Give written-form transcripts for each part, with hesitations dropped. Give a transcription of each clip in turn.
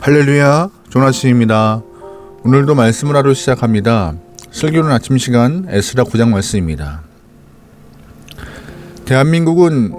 할렐루야, 좋은 아침입니다. 오늘도 말씀을 하루 시작합니다. 설교는 아침 시간 에스라 9장 말씀입니다. 대한민국은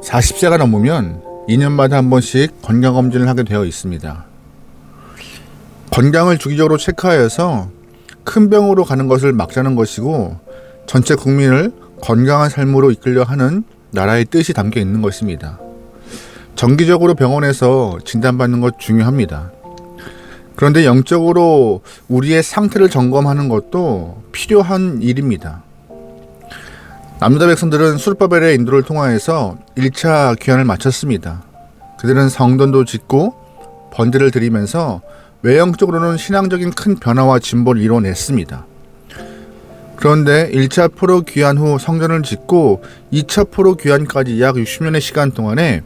40세가 넘으면 2년마다 한 번씩 건강검진을 하게 되어 있습니다. 건강을 주기적으로 체크하여서 큰 병으로 가는 것을 막자는 것이고 전체 국민을 건강한 삶으로 이끌려 하는 나라의 뜻이 담겨 있는 것입니다. 정기적으로 병원에서 진단받는 것 중요합니다. 그런데 영적으로 우리의 상태를 점검하는 것도 필요한 일입니다. 남유다 백성들은 수르바벨의 인도를 통하여서 1차 귀환을 마쳤습니다. 그들은 성전도 짓고 번제를 드리면서 외형적으로는 신앙적인 큰 변화와 진보를 이뤄냈습니다. 그런데 1차 포로 귀환 후 성전을 짓고 2차 포로 귀환까지 약 60년의 시간 동안에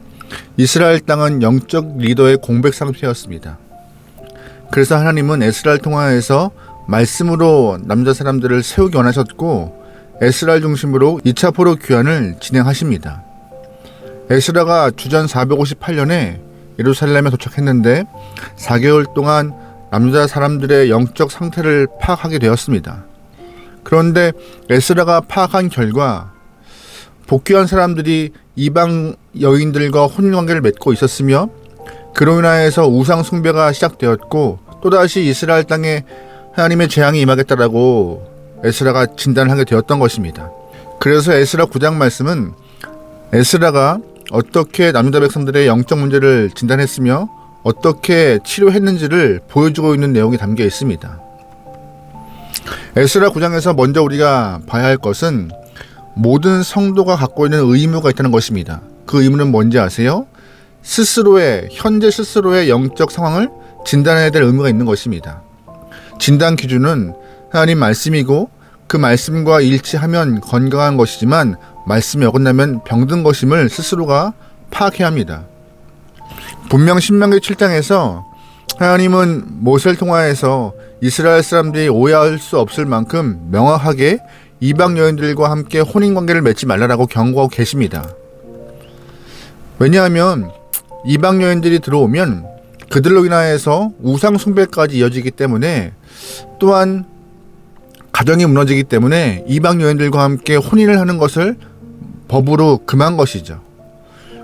이스라엘 땅은 영적 리더의 공백 상태였습니다. 그래서 하나님은 에스라를 통하여서 말씀으로 남자 사람들을 세우기 원하셨고 에스라를 중심으로 2차 포로 귀환을 진행하십니다. 에스라가 주전 458년에 예루살렘에 도착했는데 4개월 동안 남유다 사람들의 영적 상태를 파악하게 되었습니다. 그런데 에스라가 파악한 결과 복귀한 사람들이 이방 여인들과 혼인관계를 맺고 있었으며 그로 인하여서 우상 숭배가 시작되었고 또다시 이스라엘 땅에 하나님의 재앙이 임하겠다라고 에스라가 진단을 하게 되었던 것입니다. 그래서 에스라 9장 말씀은 에스라가 어떻게 남유다 백성들의 영적 문제를 진단했으며 어떻게 치료했는지를 보여주고 있는 내용이 담겨 있습니다. 에스라 9장에서 먼저 우리가 봐야 할 것은 모든 성도가 갖고 있는 의무가 있다는 것입니다. 그 의무는 뭔지 아세요? 현재 스스로의 영적 상황을 진단해야 될 의무가 있는 것입니다. 진단 기준은 하나님 말씀이고 그 말씀과 일치하면 건강한 것이지만 말씀이 어긋나면 병든 것임을 스스로가 파악해야 합니다. 분명 신명기 7장에서 하나님은 모세를 통하여서 이스라엘 사람들이 오해할 수 없을 만큼 명확하게 이방 여인들과 함께 혼인관계를 맺지 말라라고 경고하고 계십니다. 왜냐하면 이방 여인들이 들어오면 그들로 인하여서 우상 숭배까지 이어지기 때문에 또한 가정이 무너지기 때문에 이방 여인들과 함께 혼인을 하는 것을 법으로 금한 것이죠.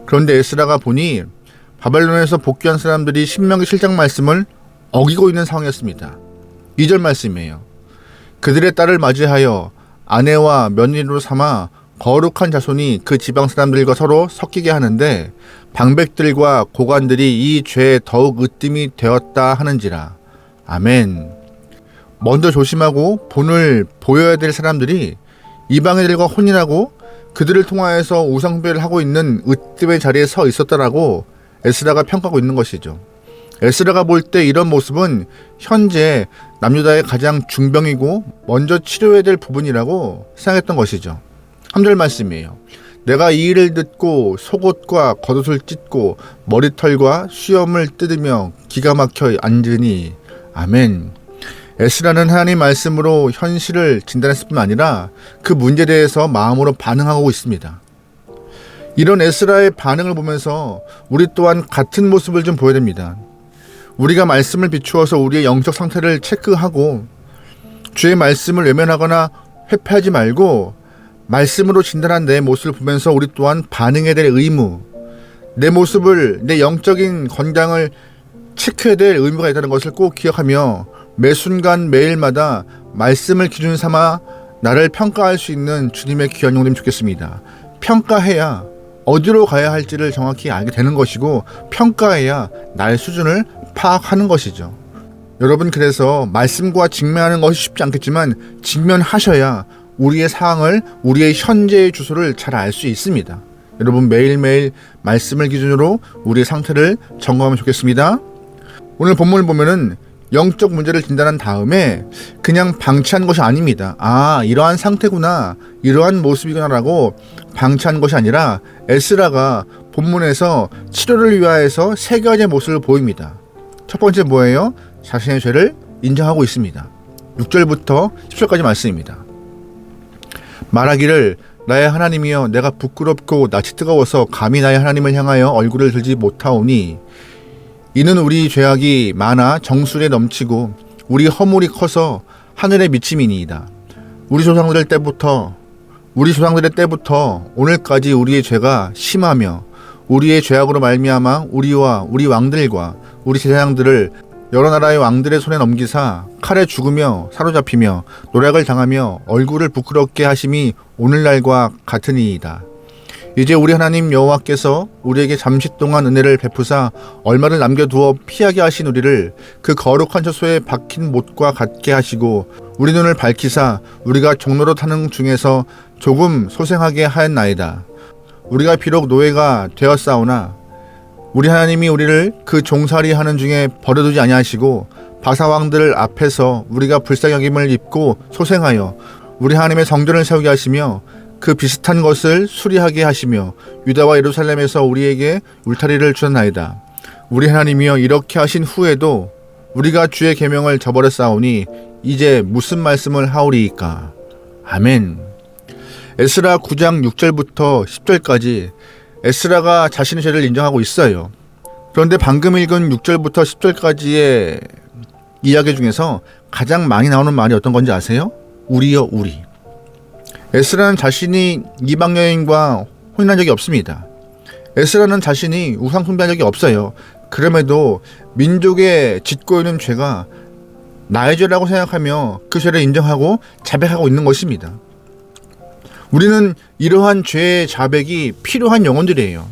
그런데 에스라가 보니 바벨론에서 복귀한 사람들이 신명기 7장 말씀을 어기고 있는 상황이었습니다. 2절 말씀이에요. 그들의 딸을 맞이하여 아내와 며느리로 삼아 거룩한 자손이 그 지방 사람들과 서로 섞이게 하는데 방백들과 고관들이 이 죄에 더욱 으뜸이 되었다 하는지라. 아멘. 먼저 조심하고 본을 보여야 될 사람들이 이방인들과 혼인하고 그들을 통하여서 우상숭배를 하고 있는 으뜸의 자리에 서 있었다라고 에스라가 평가하고 있는 것이죠. 에스라가 볼 때 이런 모습은 현재 남유다의 가장 중병이고 먼저 치료해야 될 부분이라고 생각했던 것이죠. 3절 말씀이에요. 내가 이 일을 듣고 속옷과 겉옷을 찢고 머리털과 수염을 뜯으며 기가 막혀 앉으니. 아멘. 에스라는 하나님 말씀으로 현실을 진단했을 뿐 아니라 그 문제에 대해서 마음으로 반응하고 있습니다. 이런 에스라의 반응을 보면서 우리 또한 같은 모습을 좀 보여야 됩니다. 우리가 말씀을 비추어서 우리의 영적 상태를 체크하고 주의 말씀을 외면하거나 회피하지 말고 말씀으로 진단한 내 모습을 보면서 우리 또한 반응해야 될 의무, 내 모습을, 내 영적인 건강을 체크해야 될 의무가 있다는 것을 꼭 기억하며 매 순간 매일마다 말씀을 기준 삼아 나를 평가할 수 있는 주님의 귀한 용도면 좋겠습니다. 평가해야 어디로 가야 할지를 정확히 알게 되는 것이고 평가해야 나의 수준을 파악하는 것이죠. 여러분, 그래서 말씀과 직면하는 것이 쉽지 않겠지만 직면하셔야 우리의 상황을, 우리의 현재의 주소를 잘 알 수 있습니다. 여러분, 매일매일 말씀을 기준으로 우리의 상태를 점검하면 좋겠습니다. 오늘 본문을 보면은 영적 문제를 진단한 다음에 그냥 방치한 것이 아닙니다. 이러한 상태구나, 이러한 모습이구나라고 방치한 것이 아니라 에스라가 본문에서 치료를 위하여서 세 가지의 모습을 보입니다. 첫 번째 뭐예요? 자신의 죄를 인정하고 있습니다. 6절부터 10절까지 말씀입니다. 말하기를 나의 하나님이여 내가 부끄럽고 낯이 뜨거워서 감히 나의 하나님을 향하여 얼굴을 들지 못하오니 이는 우리 죄악이 많아 정수리에 넘치고 우리 허물이 커서 하늘에 미침이니이다. 우리 조상들의 때부터 오늘까지 우리의 죄가 심하며 우리의 죄악으로 말미암아 우리와 우리 왕들과 우리 제사장들을 여러 나라의 왕들의 손에 넘기사 칼에 죽으며 사로잡히며 노략을 당하며 얼굴을 부끄럽게 하심이 오늘날과 같으니이다. 이제 우리 하나님 여호와께서 우리에게 잠시 동안 은혜를 베푸사 얼마를 남겨두어 피하게 하신 우리를 그 거룩한 처소에 박힌 못과 같게 하시고 우리 눈을 밝히사 우리가 종로로 타는 중에서 조금 소생하게 하였나이다. 우리가 비록 노예가 되었사오나 우리 하나님이 우리를 그 종살이 하는 중에 버려두지 아니하시고 바사왕들 앞에서 우리가 불쌍히 여김을 입고 소생하여 우리 하나님의 성전을 세우게 하시며 그 비슷한 것을 수리하게 하시며 유다와 예루살렘에서 우리에게 울타리를 주셨나이다. 우리 하나님이여 이렇게 하신 후에도 우리가 주의 계명을 저버렸사오니 이제 무슨 말씀을 하오리이까. 아멘. 에스라 9장 6절부터 10절까지 에스라가 자신의 죄를 인정하고 있어요. 그런데 방금 읽은 6절부터 10절까지의 이야기 중에서 가장 많이 나오는 말이 어떤 건지 아세요? 우리여 우리. 에스라는 자신이 이방 여인과 혼인한 적이 없습니다. 에스라는 자신이 우상 숭배한 적이 없어요. 그럼에도 민족의 짓고 있는 죄가 나의 죄라고 생각하며 그 죄를 인정하고 자백하고 있는 것입니다. 우리는 이러한 죄의 자백이 필요한 영혼들이에요.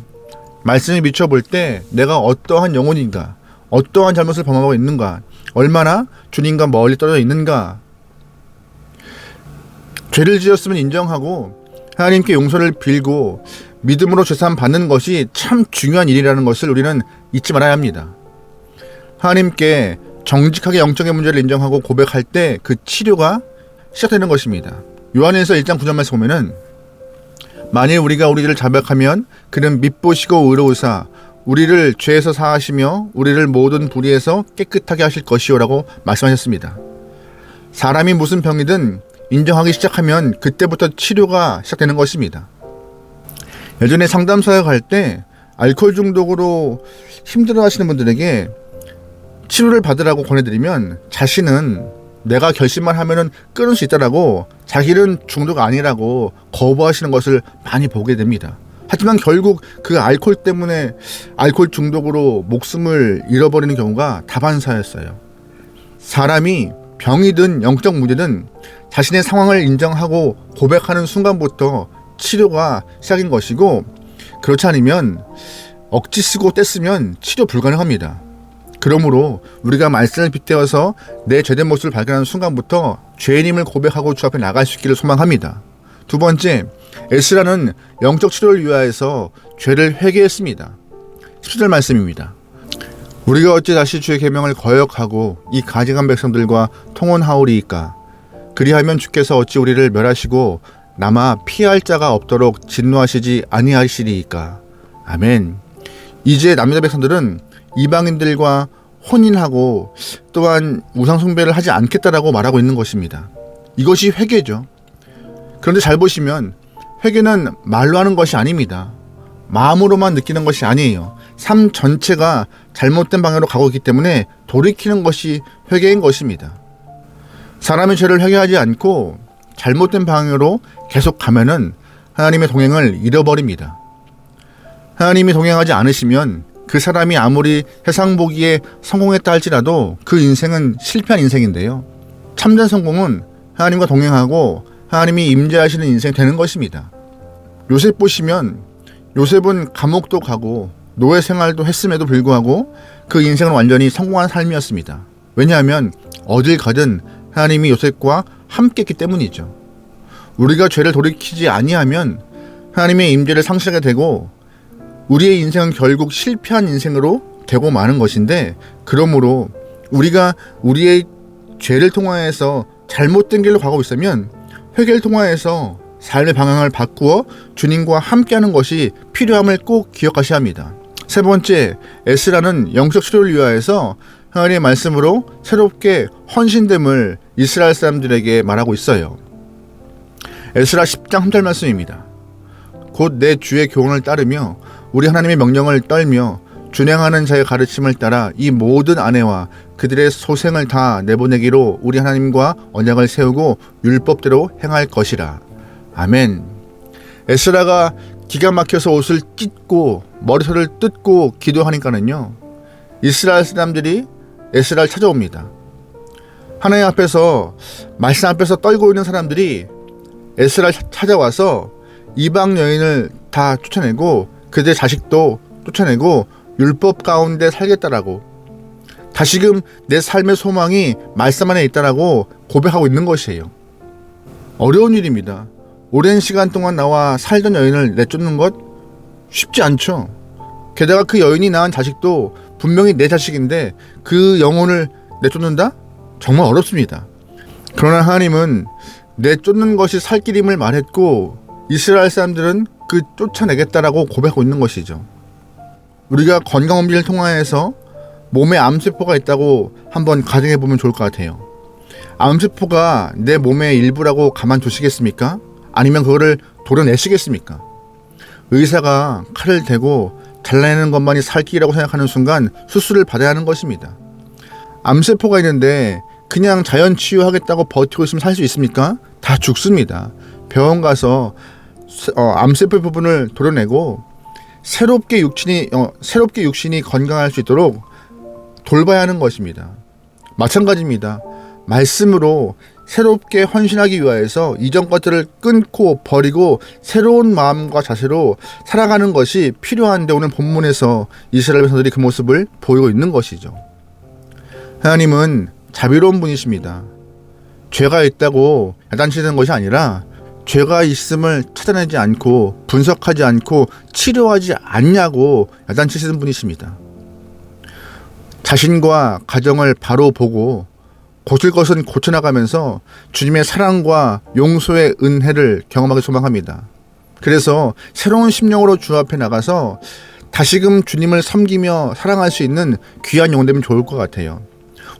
말씀을 비춰볼 때 내가 어떠한 영혼인가, 어떠한 잘못을 범하고 있는가, 얼마나 주님과 멀리 떨어져 있는가. 죄를 지었으면 인정하고 하나님께 용서를 빌고 믿음으로 죄사함 받는 것이 참 중요한 일이라는 것을 우리는 잊지 말아야 합니다. 하나님께 정직하게 영적인 문제를 인정하고 고백할 때 그 치료가 시작되는 것입니다. 요한일서 1장 9절 말씀 보면은 만일 우리가 우리를 자백하면 그는 밉보시고 의로우사 우리를 죄에서 사하시며 우리를 모든 불의에서 깨끗하게 하실 것이요라고 말씀하셨습니다. 사람이 무슨 병이든 인정하기 시작하면 그때부터 치료가 시작되는 것입니다. 예전에 상담사에 갈 때 알코올 중독으로 힘들어하시는 분들에게 치료를 받으라고 권해드리면 자신은 내가 결심만 하면은 끊을 수 있다라고 자기는 중독 아니라고 거부하시는 것을 많이 보게 됩니다. 하지만 결국 그 알코올 때문에 알코올 중독으로 목숨을 잃어버리는 경우가 다반사였어요. 사람이 병이든 영적 문제든 자신의 상황을 인정하고 고백하는 순간부터 치료가 시작인 것이고, 그렇지 않으면 억지 쓰고 떼쓰면 치료 불가능합니다. 그러므로 우리가 말씀을 빗대어서 내 죄된 모습을 발견하는 순간부터 죄인임을 고백하고 주 앞에 나갈 수 있기를 소망합니다. 두 번째, 에스라는 영적 치료를 위하여서 죄를 회개했습니다. 17절 말씀입니다. 우리가 어찌 다시 주의 계명을 거역하고 이 가증한 백성들과 통혼하오리이까. 그리하면 주께서 어찌 우리를 멸하시고 남아 피할 자가 없도록 진노하시지 아니하시리이까. 아멘. 이제 남유다 백성들은 이방인들과 혼인하고 또한 우상 숭배를 하지 않겠다라고 말하고 있는 것입니다. 이것이 회개죠. 그런데 잘 보시면 회개는 말로 하는 것이 아닙니다. 마음으로만 느끼는 것이 아니에요. 삶 전체가 잘못된 방향으로 가고 있기 때문에 돌이키는 것이 회개인 것입니다. 사람의 죄를 회개하지 않고 잘못된 방향으로 계속 가면은 하나님의 동행을 잃어버립니다. 하나님이 동행하지 않으시면 그 사람이 아무리 세상 보기에 성공했다 할지라도 그 인생은 실패한 인생인데요. 참된 성공은 하나님과 동행하고 하나님이 임재하시는 인생이 되는 것입니다. 요셉 보시면 요셉은 감옥도 가고 노예 생활도 했음에도 불구하고 그 인생은 완전히 성공한 삶이었습니다. 왜냐하면 어딜 가든 하나님이 요셉과 함께했기 때문이죠. 우리가 죄를 돌이키지 아니하면 하나님의 임재를 상실하게 되고 우리의 인생은 결국 실패한 인생으로 되고 마는 것인데, 그러므로 우리가 우리의 죄를 통하여서 잘못된 길로 가고 있으면 회개를 통하여서 삶의 방향을 바꾸어 주님과 함께하는 것이 필요함을 꼭 기억하셔야 합니다. 세 번째, 에스라는 영적 치료를 위하여서 하나님의 말씀으로 새롭게 헌신됨을 이스라엘 사람들에게 말하고 있어요. 에스라 10장 3절 말씀입니다. 곧 내 주의 교훈을 따르며 우리 하나님의 명령을 떨며 준행하는 자의 가르침을 따라 이 모든 아내와 그들의 소생을 다 내보내기로 우리 하나님과 언약을 세우고 율법대로 행할 것이라. 아멘. 에스라가 기가 막혀서 옷을 찢고 머리털을 뜯고 기도하니까는요, 이스라엘 사람들이 에스라를 찾아옵니다. 하나님 앞에서, 말씀 앞에서 떨고 있는 사람들이 에스라를 찾아와서 이방 여인을 다 쫓아내고 그들의 자식도 쫓아내고 율법 가운데 살겠다라고, 다시금 내 삶의 소망이 말씀 안에 있다라고 고백하고 있는 것이에요. 어려운 일입니다. 오랜 시간 동안 나와 살던 여인을 내쫓는 것 쉽지 않죠. 게다가 그 여인이 낳은 자식도 분명히 내 자식인데 그 영혼을 내쫓는다? 정말 어렵습니다. 그러나 하나님은 내쫓는 것이 살 길임을 말했고 이스라엘 사람들은 그 쫓아내겠다라고 고백하고 있는 것이죠. 우리가 건강검진을 통해서 몸에 암세포가 있다고 한번 가정해보면 좋을 것 같아요. 암세포가 내 몸의 일부라고 가만두시겠습니까? 아니면 그거를 도려내시겠습니까? 의사가 칼을 대고 잘라내는 것만이 살 길이라고 생각하는 순간 수술을 받아야 하는 것입니다. 암세포가 있는데 그냥 자연 치유하겠다고 버티고 있으면 살 수 있습니까? 다 죽습니다. 병원 가서 암세포 부분을 도려내고 새롭게 육신이 건강할 수 있도록 돌봐야 하는 것입니다. 마찬가지입니다. 말씀으로 새롭게 헌신하기 위하여서 이전 것들을 끊고 버리고 새로운 마음과 자세로 살아가는 것이 필요한데 오늘 본문에서 이스라엘 백성들이 그 모습을 보이고 있는 것이죠. 하나님은 자비로운 분이십니다. 죄가 있다고 야단치는 것이 아니라 죄가 있음을 찾아내지 않고 분석하지 않고 치료하지 않냐고 야단치시는 분이십니다. 자신과 가정을 바로 보고 고칠 것은 고쳐나가면서 주님의 사랑과 용서의 은혜를 경험하기 소망합니다. 그래서 새로운 심령으로 주 앞에 나가서 다시금 주님을 섬기며 사랑할 수 있는 귀한 영혼 되면 좋을 것 같아요.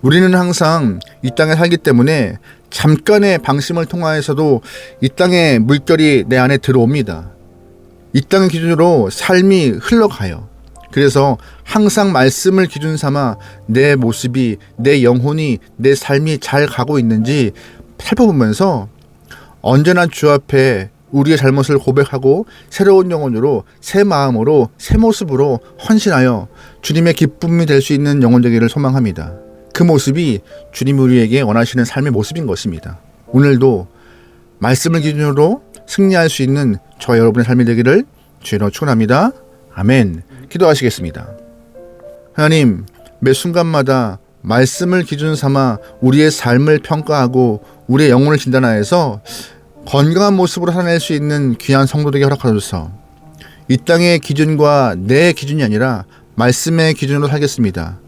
우리는 항상 이 땅에 살기 때문에 잠깐의 방심을 통하여서도 이 땅의 물결이 내 안에 들어옵니다. 이 땅을 기준으로 삶이 흘러가요. 그래서 항상 말씀을 기준 삼아 내 모습이, 내 영혼이, 내 삶이 잘 가고 있는지 살펴보면서 언제나 주 앞에 우리의 잘못을 고백하고 새로운 영혼으로, 새 마음으로, 새 모습으로 헌신하여 주님의 기쁨이 될 수 있는 영혼 되기를 소망합니다. 그 모습이 주님이 우리에게 원하시는 삶의 모습인 것입니다. 오늘도 말씀을 기준으로 승리할 수 있는 저와 여러분의 삶이 되기를 주의로 축원합니다. 아멘. 기도하시겠습니다. 하나님, 매 순간마다 말씀을 기준 삼아 우리의 삶을 평가하고 우리의 영혼을 진단하여서 건강한 모습으로 살아낼 수 있는 귀한 성도되게 허락하소서. 이 땅의 기준과 내 기준이 아니라 말씀의 기준으로 살겠습니다.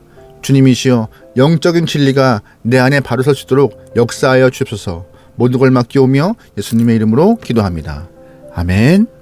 주님이시여, 영적인 진리가 내 안에 바로 설 수 있도록 역사하여 주옵소서. 모든 걸 맡기오며 예수님의 이름으로 기도합니다. 아멘.